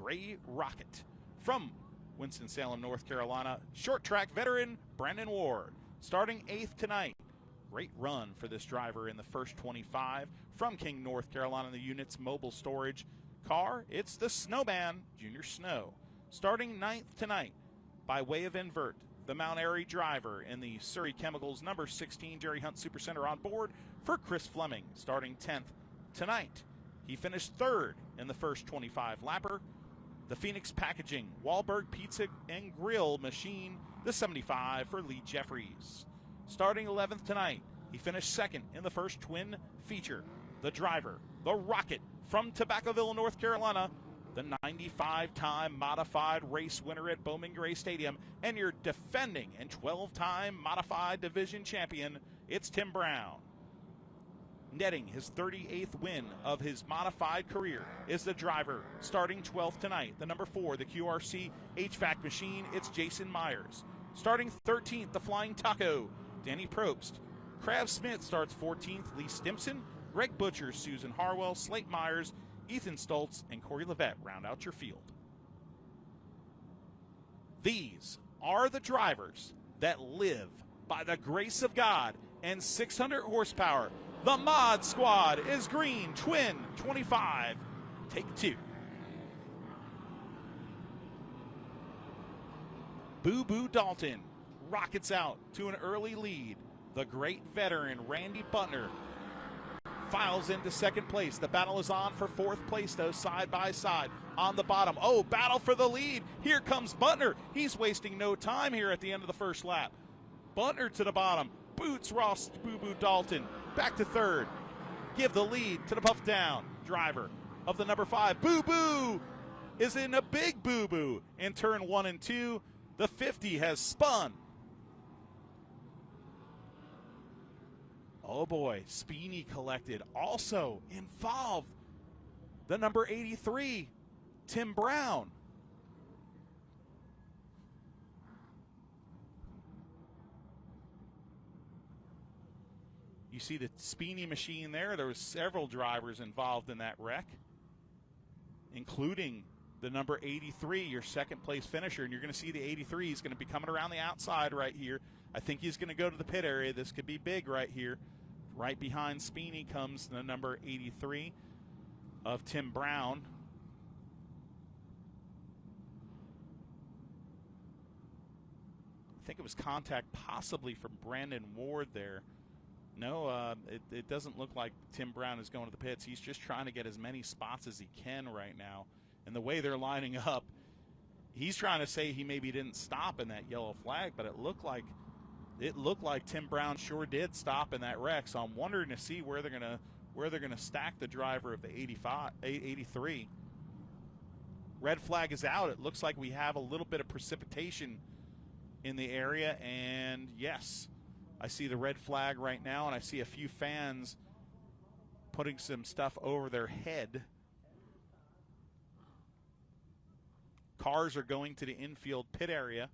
Gray Rocket from Winston-Salem, North Carolina, short track veteran Brandon Ward. Starting eighth tonight. Great run for this driver in the first 25 from King, North Carolina, the unit's mobile storage car. It's the Snowman, Junior Snow. Starting ninth tonight by way of invert, the Mount Airy driver in the Surrey Chemicals number 16 Jerry Hunt Supercenter on board for Chris Fleming. Starting 10th tonight. He finished third in the first 25-lapper. The Phoenix Packaging Wahlberg Pizza and Grill machine, the 75 for Lee Jeffries. Starting 11th tonight, he finished second in the first twin feature. The driver, the Rocket from Tobaccoville, North Carolina, the 95-time modified race winner at Bowman Gray Stadium, and your defending and 12-time modified division champion, it's Tim Brown. Netting his 38th win of his modified career is the driver starting 12th tonight, the number 4, the QRC HVAC machine, it's Jason Myers. Starting 13th, the Flying Taco, Danny Probst. Krav Smith starts 14th, Lee Stimson. Greg Butcher, Susan Harwell, Slate Myers, Ethan Stoltz, and Corey Levette round out your field. These are the drivers that live by the grace of God and 600 horsepower. The Mod Squad is green, twin, 25. Take two. Boo Boo Dalton rockets out to an early lead. The great veteran Randy Butner files into second place. The battle is on for fourth place, though, side by side on the bottom. Oh, battle for the lead. Here comes Butner. He's wasting no time here at the end of the first lap. Butner to the bottom. Boots Ross Boo Boo Dalton back to third. Give the lead to the Puff Down driver of the number 5. Boo Boo is in a big boo boo in turn 1 and 2. The 50 has spun. Oh boy, Speeny collected. Also involved the number 83, Tim Brown. You see the Speeny machine there. There were several drivers involved in that wreck, including the number 83, your second place finisher. And you're going to see the 83. He's going to be coming around the outside right here. I think he's going to go to the pit area. This could be big right here. Right behind Speeny comes the number 83 of Tim Brown. I think it was contact possibly from Brandon Ward there. No, it doesn't look like Tim Brown is going to the pits. He's just trying to get as many spots as he can right now. And the way they're lining up, he's trying to say he maybe didn't stop in that yellow flag, but it looked like Tim Brown sure did stop in that wreck. So I'm wondering to see where they're gonna stack the driver of the 83. Red flag is out. It looks like we have a little bit of precipitation in the area, and yes, I see the red flag right now, and I see a few fans putting some stuff over their head. Cars are going to the infield pit area,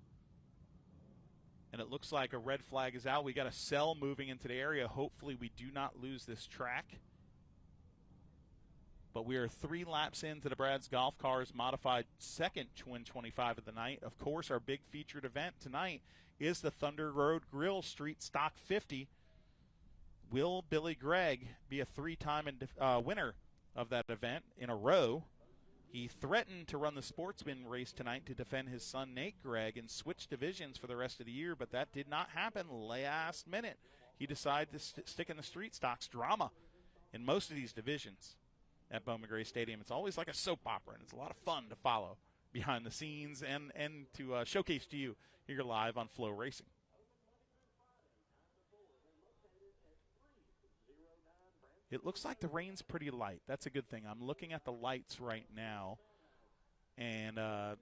and it looks like a red flag is out. We got a cell moving into the area. Hopefully we do not lose this track. But we are 3 laps into the Brad's Golf Cars Modified second Twin 25 of the night. Of course, our big featured event tonight is the Thunder Road Grill Street Stock 50. Will Billy Gregg be a 3-time winner of that event in a row? He threatened to run the Sportsman race tonight to defend his son Nate Gregg and switch divisions for the rest of the year, but that did not happen last minute. He decided to stick in the street stocks. Drama in most of these divisions at Bowman Gray Stadium. It's always like a soap opera, and it's a lot of fun to follow behind the scenes and to showcase to you here live on Flow Racing. It looks like the rain's pretty light. That's a good thing. I'm looking at the lights right now, and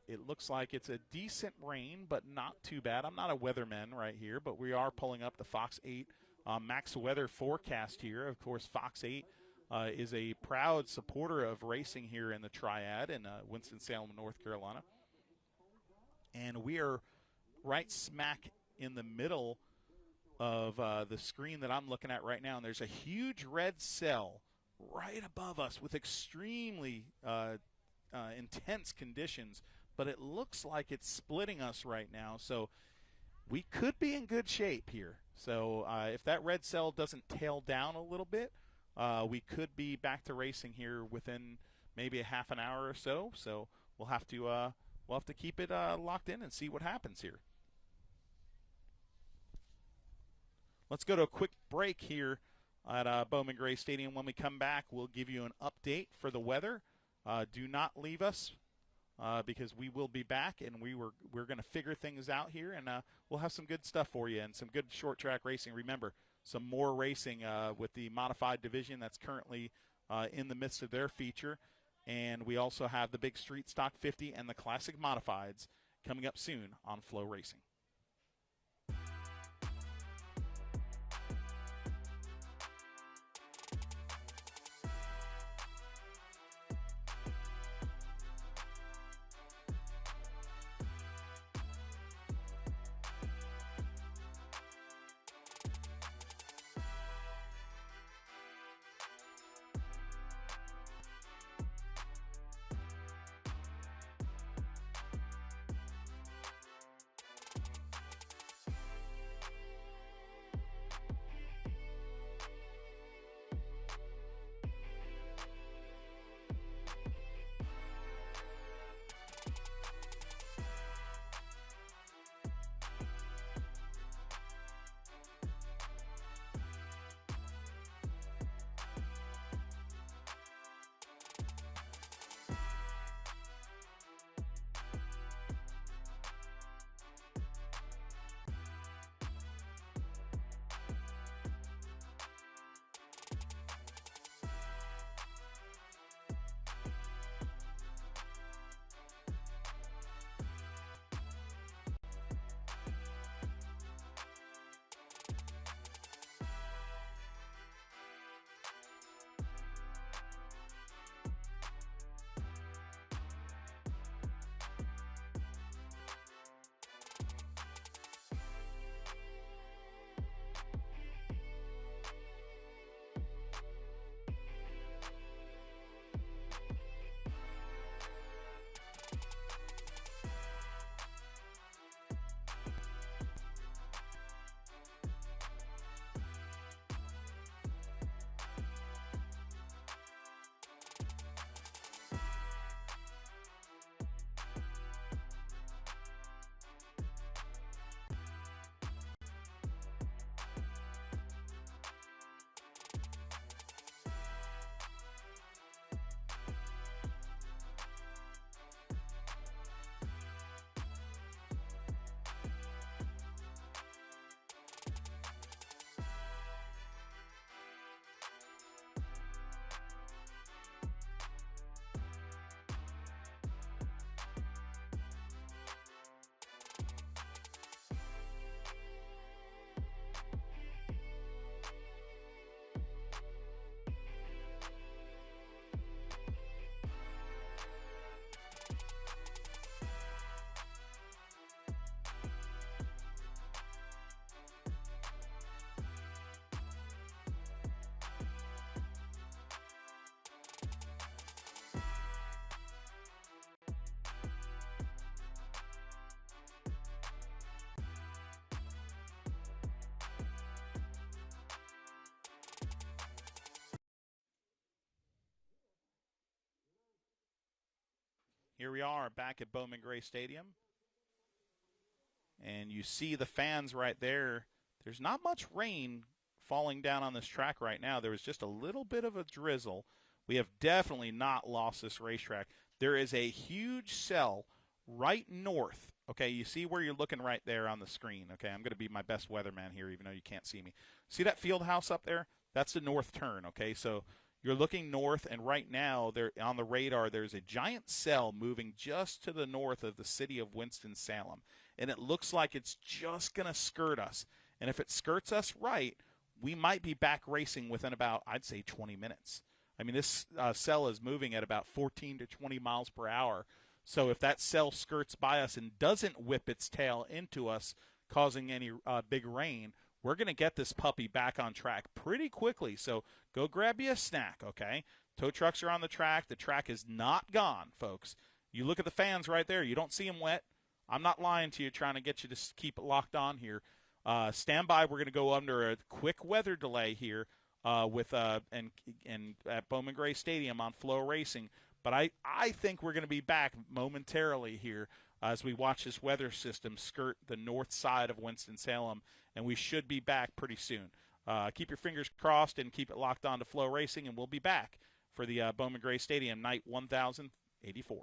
it looks like it's a decent rain, but not too bad. I'm not a weatherman right here, but we are pulling up the Fox 8 max weather forecast here. Of course, Fox 8 is a proud supporter of racing here in the Triad in Winston-Salem, North Carolina. And we are right smack in the middle of the screen that I'm looking at right now, and there's a huge red cell right above us with extremely intense conditions, but it looks like it's splitting us right now, so we could be in good shape here. So if that red cell doesn't tail down a little bit, we could be back to racing here within maybe a half an hour or so. So we'll have to keep it locked in and see what happens here. Let's go to a quick break here at Bowman Gray Stadium. When we come back, we'll give you an update for the weather. Do not leave us because we will be back, and we're going to figure things out here, and we'll have some good stuff for you and some good short track racing. Remember, some more racing with the modified division that's currently in the midst of their feature, and we also have the big Street Stock 50 and the Classic Modifieds coming up soon on Flow Racing. Here we are back at Bowman Gray Stadium. And you see the fans right there. There's not much rain falling down on this track right now. There was just a little bit of a drizzle. We have definitely not lost this racetrack. There is a huge cell right north. Okay, you see where you're looking right there on the screen. Okay, I'm going to be my best weatherman here, even though you can't see me. See that field house up there? That's the north turn, okay? So you're looking north, and right now there on the radar there's a giant cell moving just to the north of the city of Winston-Salem. And it looks like it's just going to skirt us. And if it skirts us right, we might be back racing within about, I'd say, 20 minutes. I mean, this cell is moving at about 14 to 20 miles per hour. So if that cell skirts by us and doesn't whip its tail into us, causing any big rain, we're going to get this puppy back on track pretty quickly. So go grab you a snack, okay? Tow trucks are on the track. The track is not gone, folks. You look at the fans right there. You don't see them wet. I'm not lying to you, trying to get you to keep it locked on here. Stand by. We're going to go under a quick weather delay here with at Bowman Gray Stadium on Flow Racing. But I think we're going to be back momentarily here as we watch this weather system skirt the north side of Winston-Salem, and we should be back pretty soon. Keep your fingers crossed and keep it locked on to Flow Racing, and we'll be back for the Bowman Gray Stadium night 1084.